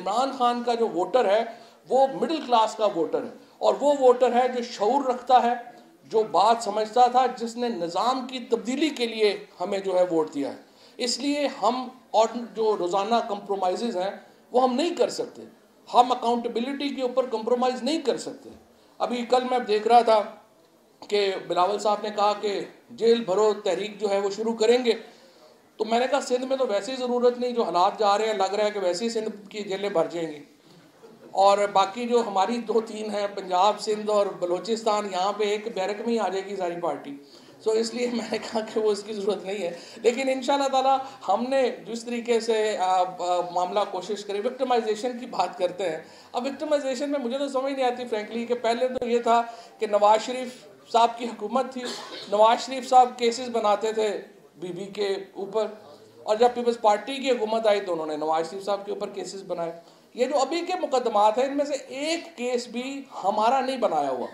इमरान खान का जो वोटर है वो मिडिल क्लास का वोटर है, और वो वोटर है जो शऊर रखता है, जो बात समझता था, जिसने निज़ाम की तब्दीली के लिए हमें जो है वोट दिया है। इसलिए हम और जो रोज़ाना कंप्रोमाइज़ हैं वो हम नहीं कर सकते, हम अकाउंटेबिलिटी के ऊपर कंप्रोमाइज़ नहीं कर सकते। अभी कल मैं देख रहा था कि बिलावल साहब ने कहा कि जेल भरो तहरीक जो है वो शुरू करेंगे, तो मैंने कहा सिंध में तो वैसे ही ज़रूरत नहीं, जो हालात जा रहे हैं लग रहा है कि वैसे ही सिंध की जेलें भर जाएंगी, और बाकी जो हमारी 2-3 हैं, पंजाब, सिंध और बलूचिस्तान, यहाँ पे एक बैरक में ही आ जाएगी सारी पार्टी। सो इसलिए मैंने कहा कि वो इसकी ज़रूरत नहीं है। लेकिन इंशाल्लाह ताला हमने जिस तरीके से मामला कोशिश करी, विक्टिमाइजेशन की बात करते हैं। अब विक्टिमाइजेशन में मुझे तो समझ नहीं आती फ्रेंकली, कि पहले तो ये था कि नवाज शरीफ साहब की हुकूमत थी, नवाज शरीफ साहब केसेस बनाते थे बीबी के ऊपर, और जब पीपल्स पार्टी की हुकूमत आई तो उन्होंने नवाज शरीफ साहब के ऊपर केसेस बनाए। ये जो अभी के मुकदमात हैं, इनमें से एक केस भी हमारा नहीं बनाया हुआ,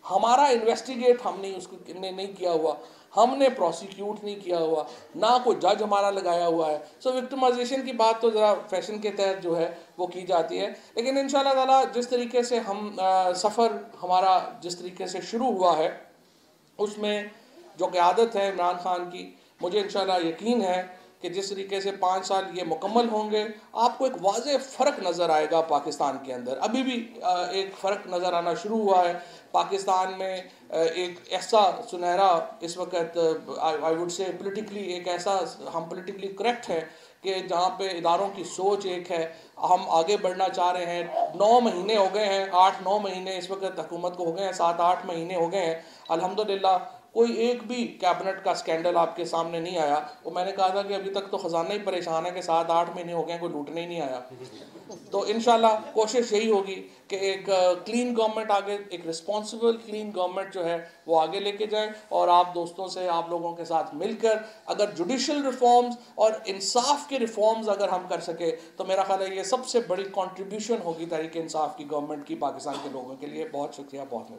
हमारा इन्वेस्टिगेट हमने उसको नहीं किया हुआ, हमने प्रोसिक्यूट नहीं किया हुआ, ना कोई जज हमारा लगाया हुआ है। सो विक्टिमाइजेशन की बात तो ज़रा फैशन के तहत जो है वो की जाती है। लेकिन इंशाल्लाह ताला जिस तरीके से हम सफ़र हमारा जिस तरीके से शुरू हुआ है, उसमें जो क़यादत है इमरान खान की, मुझे इंशाल्लाह यकीन है कि जिस तरीके से 5 साल ये मुकम्मल होंगे, आपको एक वाज़ेह फ़र्क नज़र आएगा पाकिस्तान के अंदर। अभी भी एक फ़र्क नज़र आना शुरू हुआ है पाकिस्तान में। एक ऐसा सुनहरा इस वक्त आई वुड से पोलिटिकली, एक ऐसा हम पोलिटिकली करेक्ट है कि जहाँ पे इदारों की सोच एक है, हम आगे बढ़ना चाह रहे हैं। 9 महीने हो गए हैं, 8-9 महीने इस वक्त हुकूमत को हो गए हैं, 7-8 महीने हो गए हैं। अल्हम्दुलिल्लाह कोई एक भी कैबिनेट का स्कैंडल आपके सामने नहीं आया। वो मैंने कहा था कि अभी तक तो ख़जाना ही परेशान है कि 7-8 महीने हो गए हैं, कोई लूटने ही नहीं आया। तो इंशाल्लाह कोशिश यही होगी कि एक क्लीन गवर्नमेंट आगे, एक रिस्पॉन्सिबल क्लीन गवर्नमेंट जो है वो आगे लेके जाए, और आप दोस्तों से, आप लोगों के साथ मिलकर अगर जुडिशल रिफॉर्म्स और इंसाफ के रिफॉर्म्स अगर हम कर सके, तो मेरा ख्याल है ये सबसे बड़ी कंट्रीब्यूशन होगी तहरीक इंसाफ की गवर्नमेंट की पाकिस्तान के लोगों के लिए। बहुत शुक्रिया, बहुत